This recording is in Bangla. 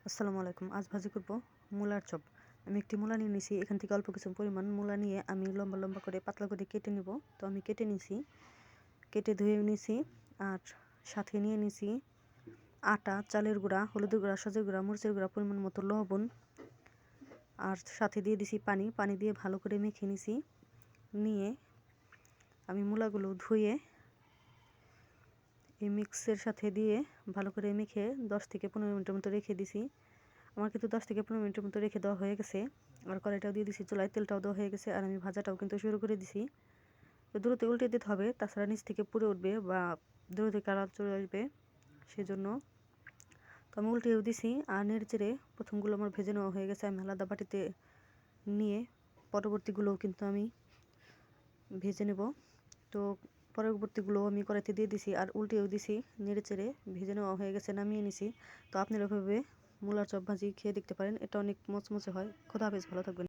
আসসালামু আলাইকুম। আজ ভাজি করব মূলার চপ। আমি একটি মূলা নিয়ে নিছি। এখান থেকে অল্প কিছু পরিমাণ মূলা নিয়ে আমি লম্বা লম্বা করে পাতলা করে কেটে নিব। তো আমি কেটে নিছি, কেটে ধুয়ে নিছি। আর সাথে নিয়ে নিছি আটা, চালের গুঁড়া, হলুদের গুঁড়া, সজের গুঁড়া, মরিচের গুঁড়া, পরিমাণ মতো লবণ। আর সাথে দিয়ে দিছি পানি। পানি দিয়ে ভালো করে মেখে নিছি। নিয়ে আমি মূলাগুলো ধুয়ে এই মিক্সের সাথে দিয়ে ভালো করে মেখে 10 থেকে 15 মিনিটের মতো রেখে দিছি। আমার কিন্তু 10 থেকে 15 মিনিটের মতো রেখে দেওয়া হয়ে গেছে। আর কড়াইটাও দিয়ে দিছি চুলায়, তেলটাও দেওয়া হয়ে গেছে। আর আমি ভাজাটাও কিন্তু শুরু করে দিছি। তো দ্রুত উল্টে দিতে হবে, তাছাড়া নিচ থেকে পুড়ে উঠবে বা দ্রুত কালার চলে আসবে, সেজন্য। তো আমি উল্টেও দিছি আর নেড়েচেড়ে প্রথমগুলো আমার ভেজে নেওয়া হয়ে গেছে। আমি আলাদা বাটিতে নিয়ে পরবর্তীগুলোও কিন্তু আমি ভেজে নেব। তো পরবর্তীগুলো আমি কড়াইতে দিয়ে দিছি আর উল্টেও দিছি, নেড়েচেড়ে ভেজে নেওয়া হয়ে গেছে, নামিয়ে নিছি। তো আপনারা এভাবে মূলার চপ ভাজি খেয়ে দেখতে পারেন, এটা অনেক মচমচে হয়। খোদা হাফেজ, ভালো থাকবেন।